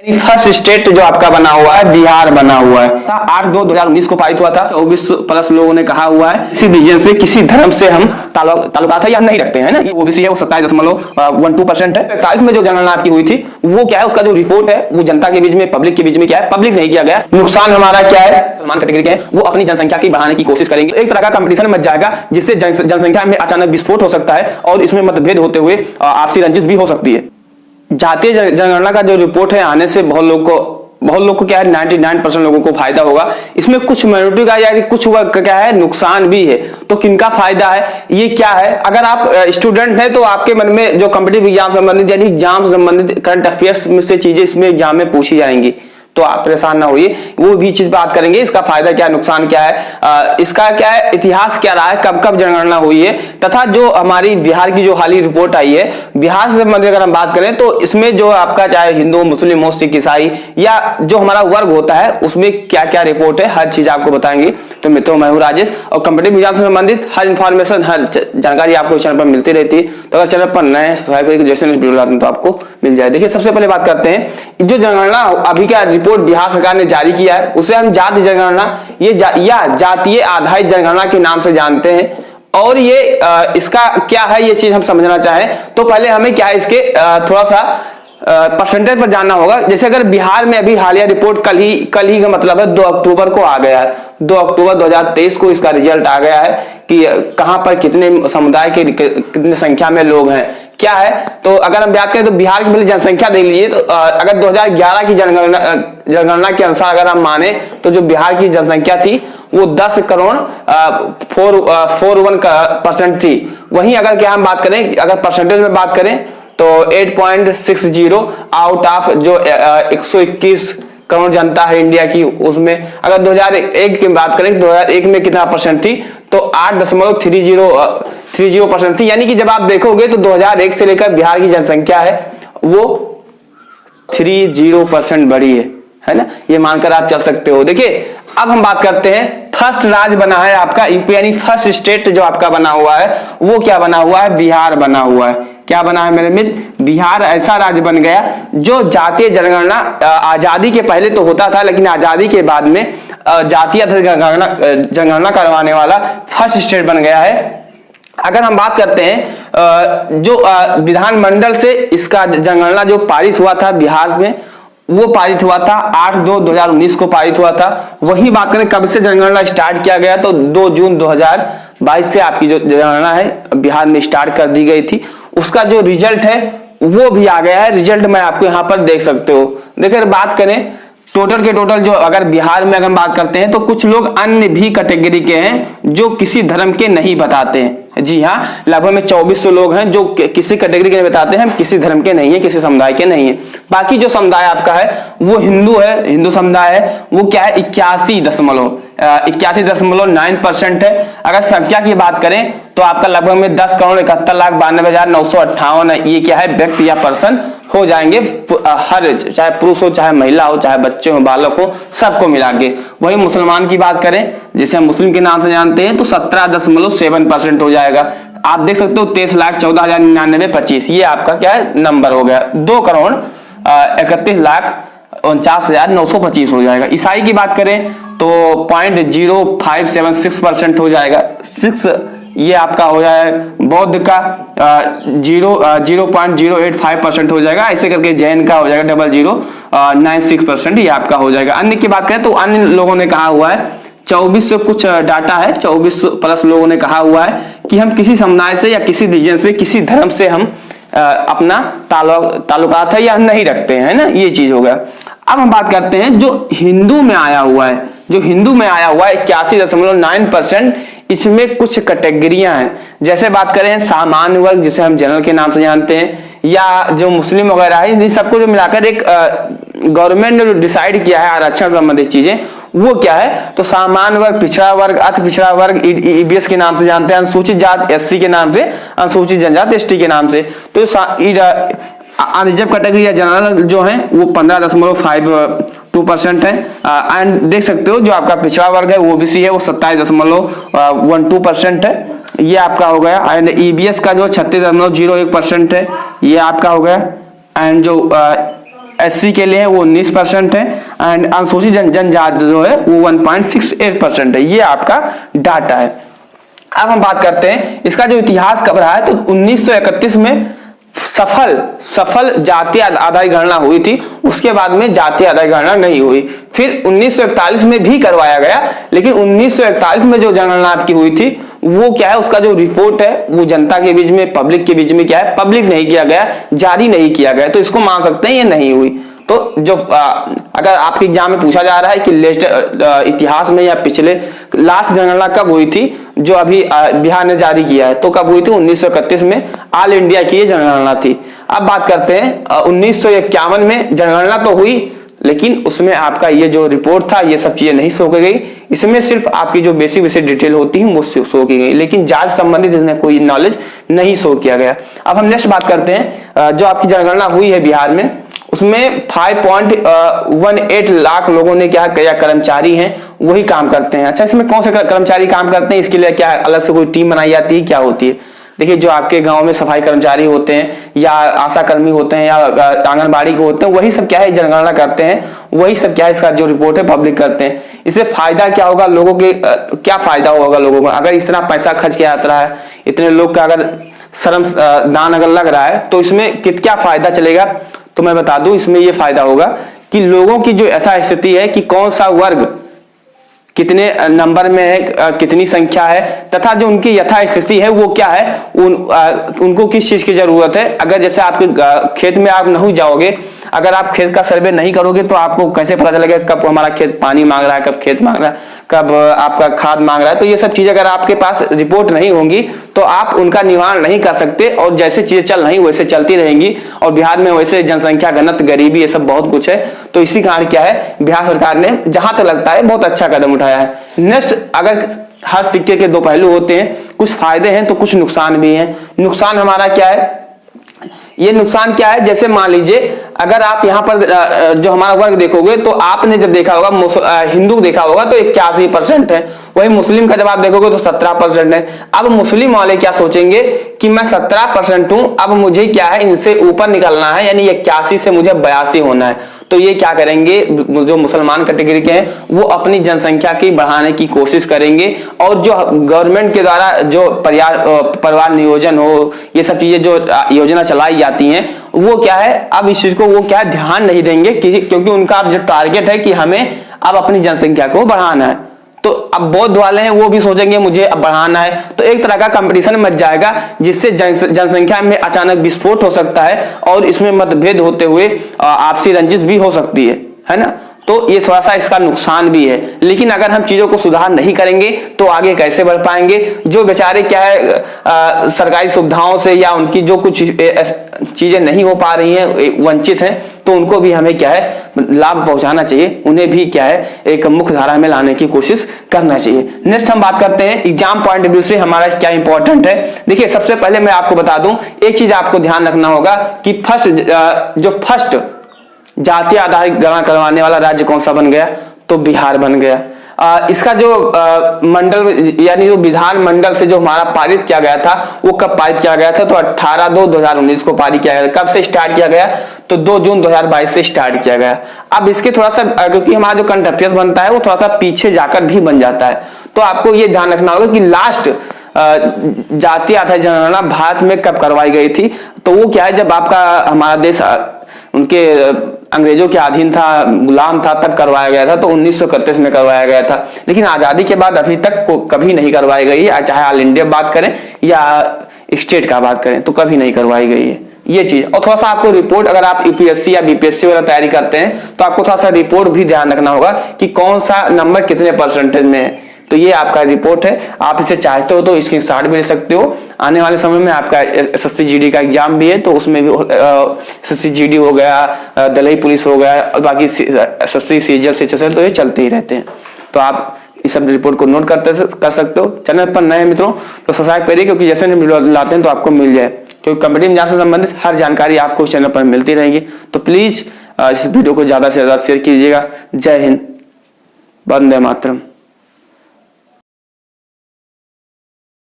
First state जो आपका बना हुआ है बिहार बना हुआ है। 8/2/2019 को पारित हुआ था। 24+ लोगों ने कहा हुआ है किसी रीजन से किसी धर्म से हम ताल्लुकात है या नहीं रखते हैं ना। ओबीसी है वो 27.12% है। 41 में जो जनगणना आपकी हुई थी वो क्या है, उसका जो रिपोर्ट है वो जनता के बीच में पब्लिक के बीच में क्या है, पब्लिक नहीं किया गया। नुकसान हमारा क्या है, समान कैटेगरी के हैं वो अपनी जनसंख्या की बढ़ाने की कोशिश करेंगे। एक तरह का कंपटीशन मच जाएगा जिससे जनसंख्या में अचानक विस्फोट हो सकता है और इसमें मतभेद होते हुए आपसी रंजिश भी हो सकती है। जातीय जनगणना का जो रिपोर्ट है आने से बहुत लोग को क्या है 99% लोगों को फायदा होगा। इसमें कुछ माइनॉरिटी का या कुछ वर्ग का क्या है नुकसान भी है। तो किनका फायदा है, ये क्या है, अगर आप स्टूडेंट हैं तो आपके मन में जो कॉम्पिटिटिव एग्जाम संबंधित यानी एग्जाम संबंधित करंट अफेयर्स में से चीजें इसमें एग्जाम में पूछी जाएंगी, तो आप परेशान ना होइए, वो भी चीज बात करेंगे। इसका फायदा क्या, नुकसान क्या है, इसका क्या है, इतिहास क्या रहा है, कब कब जनगणना हुई है, तथा जो हमारी बिहार की जो हाल ही रिपोर्ट आई है बिहार से संबंधित अगर हम बात करें तो इसमें जो आपका चाहे हिंदू मुस्लिम हो सिख ईसाई या जो हमारा वर्ग होता है उसमें क्या क्या रिपोर्ट है हर चीज आपको बताएंगे। तो मित्रों मैं हूं राजेश और कॉम्पिटिटिव एग्जाम से संबंधित हर इंफॉर्मेशन हर जानकारी आपको इस चैनल पर मिलती रहती है। तो अगर चैनल पर नए सब्सक्राइब करके जैसे वीडियो लाते हैं तो आपको मिल जाए। देखिए सबसे पहले बात करते हैं जो जनगणना अभी का रिपोर्ट बिहार सरकार ने जारी किया है उसे हम जाति जनगणना या जातीय आधारित जनगणना के नाम से जानते हैं। और ये इसका क्या है ये चीज हम समझना चाहें तो पहले हमें क्या है इसके थोड़ा सा परसेंटेज पर जानना होगा। जैसे अगर बिहार में अभी हालिया रिपोर्ट कल ही का मतलब है 2 अक्टूबर को आ गया है। 2 अक्टूबर 2023 को इसका रिजल्ट आ गया है कि कहां पर कितने समुदाय के कितने संख्या में लोग हैं क्या है। तो अगर हम बात करें तो बिहार की पहले जनसंख्या देख लीजिए। तो अगर 2011 की जनगणना के अनुसार अगर हम माने तो जो बिहार की जनसंख्या थी वो 10 करोड़ 41% थी। वहीं अगर क्या हम बात करें, अगर परसेंटेज में बात करें तो 8.60 आउट ऑफ जो 121 करोड़ जनता है इंडिया की, उसमें अगर 2001 की बात करें 2001 में कितना परसेंट थी तो 8.30% थी। यानी कि जब आप देखोगे तो 2001 से लेकर बिहार की जनसंख्या है वो 30% बढ़ी है ना, ये मानकर आप चल सकते हो। देखिए अब हम बात करते हैं फर्स्ट राज्य बना है आपका यूपी यानी फर्स्ट स्टेट जो आपका बना हुआ है वो क्या बना हुआ है, बिहार बना हुआ है। क्या बना है मेरे मित्र, बिहार ऐसा राज्य बन गया जो जातीय जनगणना आजादी के पहले तो होता था लेकिन आजादी के बाद में जातीय जनगणना करवाने वाला फर्स्ट स्टेट बन गया है। अगर हम बात करते हैं जो विधानमंडल से इसका जनगणना जो पारित हुआ था बिहार में वो पारित हुआ था 8/2/2019 को पारित हुआ था। वही बात करें कब से जनगणना स्टार्ट किया गया तो 2 जून 2022 से आपकी जो जनगणना है बिहार में स्टार्ट कर दी गई थी। उसका जो रिजल्ट है वो भी आ गया है, रिजल्ट मैं आपको यहाँ पर देख सकते हो। देखिए बात करें टोटल के टोटल जो अगर बिहार में अगर हम बात करते हैं तो कुछ लोग अन्य भी कैटेगरी के हैं जो किसी धर्म के नहीं बताते हैं। जी हाँ, लगभग में 2400 लोग हैं जो किसी कैटेगरी के नहीं बताते हैं, हम किसी धर्म के नहीं है, किसी समुदाय के नहीं है। बाकी जो समुदाय आपका है वो हिंदू है, हिंदू समुदाय है वो क्या है 81.9% है। अगर संख्या की बात करें तो आपका लगभग में 10,71,92,958 ये क्या है व्यक्ति या पर्सन हो जाएंगे, हर चाहे पुरुष हो चाहे महिला हो चाहे बच्चे हो बालक हो सबको मिला के। वही मुसलमान की बात करें जिसे हम मुस्लिम के नाम से जानते हैं तो 17.7% हो जाएगा। आप देख सकते हो 23,14,99,25 ये आपका क्या है नंबर हो गया। 2,31,49,925 हो जाएगा। ईसाई की बात करें तो 0.0576% हो जाएगा। 6 ये आपका हो जाए। बौद्ध का 0.085% हो जाएगा। ऐसे करके जैन का हो जाएगा 0.096% ये आपका हो जाएगा। अन्य की बात करें तो अन्य लोगों ने कहा हुआ है 24 से कुछ डाटा है, 24+ लोगों ने कहा हुआ है कि हम किसी समुदाय से या किसी रीजन से किसी धर्म से हम अपना ताल्लुकात है या नहीं रखते हैं ना, ये चीज हो गया। अब हम बात करते हैं जो हिंदू में आया हुआ है, जो हिंदू में आया हुआ है 81.9%। इसमें कुछ कैटेगरियां हैं, जैसे बात करें सामान्य वर्ग जिसे हम जनरल के नाम से जानते हैं या जो मुस्लिम वगैरह है, इन सबको जो मिलाकर एक गवर्नमेंट ने जो डिसाइड किया है आरक्षण संबंधित चीजें वो क्या है तो सामान्य वर्ग, पिछड़ा वर्ग, अति पिछड़ा वर्ग ईबीएस के नाम से जानते हैं, अनुसूचित जात एससी के नाम से, अनुसूचित जनजाति एसटी के नाम से। तो अनरिजर्व कैटेगरी या जनरल जो है वो 15.52% है। एंड देख सकते हो जो आपका पिछड़ा वर्ग है ओबीसी है वो 27.12% है, ये आपका हो गया। एंड ईबीएस का जो 36.01% है ये आपका हो गया। एंड जो SC के लिए है वो 19% है एंड अनुसूचित जनजाति जो है वो 1.68% है। ये आपका डाटा है। अब हम बात करते हैं इसका जो इतिहास कब रहा है, तो 1931 में सफल जातीय आधारित गणना हुई थी, उसके बाद में जातीय आधारित गणना नहीं हुई। फिर 1941 में भी करवाया गया, लेकिन 1941 में जो जनगणना आपकी हुई थी वो क्या है, उसका जो रिपोर्ट है वो जनता के बीच में, पब्लिक के बीच में क्या है, पब्लिक नहीं किया गया, जारी नहीं किया गया, तो इसको मान सकते हैं ये नहीं हुई। तो जो अगर आपके एग्जाम में पूछा जा रहा है कि इतिहास में या पिछले लास्ट जनगणना कब हुई थी जो अभी बिहार ने जारी किया है, तो कब हुई थी, 1931 में ऑल इंडिया की ये जनगणना थी। अब बात करते हैं 1951 में जनगणना तो हुई, लेकिन उसमें आपका ये जो रिपोर्ट था ये सब चीजें नहीं शो की गई। इसमें सिर्फ आपकी जो बेसिक डिटेल होती है वो शो की गई, लेकिन जांच संबंधित इसमें कोई नॉलेज नहीं शो किया गया। अब हम नेक्स्ट बात करते हैं जो आपकी जनगणना हुई है बिहार में, उसमें 5.18 लाख लोगों ने क्या कर्मचारी हैं वही काम करते हैं। अच्छा, इसमें कौन से कर्मचारी काम करते हैं, इसके लिए क्या अलग से कोई टीम बनाई जाती है, क्या होती है? देखिए, जो आपके गांव में सफाई कर्मचारी होते हैं या आशा कर्मी होते हैं या आंगनबाड़ी के होते हैं, वही सब क्या है जनगणना करते हैं, वही सब क्या है इसका जो रिपोर्ट है पब्लिक करते हैं। इससे फायदा क्या होगा लोगों के, क्या फायदा होगा लोगों को? अगर इतना पैसा खर्च किया जाता है, इतने लोग का अगर श्रम दान अगर लग रहा है, तो इसमें क्या फायदा चलेगा? तो मैं बता दूं, इसमें यह फायदा होगा कि लोगों की जो ऐसा स्थिति है कि कौन सा वर्ग कितने नंबर में है, कितनी संख्या है, तथा जो उनकी यथा स्थिति है वो क्या है, उनको किस चीज की जरूरत है। अगर जैसे आपके खेत में आप नहीं जाओगे, अगर आप खेत का सर्वे नहीं करोगे तो आपको कैसे पता चलेगा कब हमारा खेत पानी मांग रहा है, कब खेत मांग रहा है, कब आपका खाद मांग रहा है। तो ये सब चीजें अगर आपके पास रिपोर्ट नहीं होंगी तो आप उनका निवारण नहीं कर सकते, और जैसे चीजें चल रही वैसे चलती रहेंगी। और बिहार में वैसे जनसंख्या घनत्व, गरीबी, ये सब बहुत कुछ है। तो इसी कारण क्या है, बिहार सरकार ने जहां तक लगता है बहुत अच्छा कदम उठाया है। नेक्स्ट, अगर हर सिक्के के दो पहलू होते हैं, कुछ फायदे हैं तो कुछ नुकसान भी हैं। नुकसान हमारा क्या है, ये नुकसान क्या है, जैसे मान लीजिए अगर आप यहाँ पर जो हमारा वर्ग देखोगे तो आपने जब देखा होगा हिंदू देखा होगा तो 81% है, वही मुस्लिम का जब आप देखोगे तो 17% है। अब मुस्लिम वाले क्या सोचेंगे कि मैं 17% हूं, अब मुझे क्या है इनसे ऊपर निकलना है, यानी 81 से मुझे 82 होना है। तो ये क्या करेंगे, जो मुसलमान कैटेगरी के हैं वो अपनी जनसंख्या की बढ़ाने की कोशिश करेंगे, और जो गवर्नमेंट के द्वारा जो परिवार नियोजन हो, ये सब चीजें जो योजना चलाई जाती हैं वो क्या है, अब इस चीज को वो क्या ध्यान नहीं देंगे, क्योंकि उनका अब जो टारगेट है कि हमें अब अपनी जनसंख्या को बढ़ाना है। तो अब बौद्ध वाले हैं वो भी सोचेंगे मुझे अब बढ़ाना है, तो एक तरह का कंपटीशन मच जाएगा, जिससे जनसंख्या में अचानक विस्फोट हो सकता है, और इसमें मतभेद होते हुए आपसी रंजिश भी हो सकती है ना। तो ये थोड़ा सा इसका नुकसान भी है। लेकिन अगर हम चीजों को सुधार नहीं करेंगे तो आगे कैसे बढ़ पाएंगे? जो बेचारे क्या है सरकारी सुविधाओं से या उनकी जो कुछ चीजें नहीं हो पा रही हैं, वंचित हैं, तो उनको भी हमें क्या है लाभ पहुंचाना चाहिए, उन्हें भी क्या है एक मुख्य धारा में लाने की कोशिश करना चाहिए। नेक्स्ट हम बात करते हैं एग्जाम पॉइंट ऑफ व्यू से हमारा क्या इंपॉर्टेंट है। देखिए, सबसे पहले मैं आपको बता दूं, एक चीज आपको ध्यान रखना होगा कि फर्स्ट जातीय आधारित गणना करवाने वाला राज्य कौन सा बन गया, तो बिहार बन गया। इसका जो मंडल यानी जो विधान मंडल से जो हमारा पारित किया गया था वो कब पारित किया गया था, तो 18/2/2019 को पारित किया गया। कब से स्टार्ट किया गया, तो 2 जून 2022 से स्टार्ट किया गया। अब इसके थोड़ा सा, क्योंकि हमारा जो करंट अफेयर्स बनता है वो थोड़ा सा पीछे जाकर भी बन जाता है, तो आपको ये ध्यान रखना होगा कि लास्ट जातीय आधारित जनगणना भारत में कब करवाई गई थी। तो वो क्या है, जब आपका हमारा देश उनके अंग्रेजों के अधीन था, गुलाम था, तब करवाया गया था, तो 1931 में करवाया गया था। लेकिन आजादी के बाद अभी तक कभी नहीं करवाई गई है, चाहे ऑल इंडिया बात करें या स्टेट का बात करें, तो कभी नहीं करवाई गई है ये चीज। और थोड़ा सा आपको रिपोर्ट, अगर आप यूपीएससी या बीपीएससी वगैरह तैयारी करते हैं तो आपको थोड़ा सा रिपोर्ट भी ध्यान रखना होगा कि कौन सा नंबर कितने परसेंटेज में है। तो ये आपका रिपोर्ट है, आप इसे चाहते हो तो स्क्रीनशॉट भी ले सकते हो। आने वाले समय में आपका एसएससी जीडी का एग्जाम भी है, तो उसमें भी एसएससी जीडी हो गया, दलई पुलिस हो गया, और बाकी एसएससी सीजीएल सीएचएसएल, तो ये चलते ही रहते हैं। तो आप इस सब रिपोर्ट को नोट कर सकते हो। चैनल पर नए मित्रों तो सब्सक्राइब करिए, क्योंकि जैसे हम वीडियो लाते हैं तो आपको मिल जाए, क्योंकि कॉम्पिटिटिव एग्जाम से संबंधित हर जानकारी आपको चैनल पर मिलती रहेगी। तो प्लीज इस वीडियो को ज्यादा से ज्यादा शेयर कीजिएगा। जय हिंद, वंदे मातरम।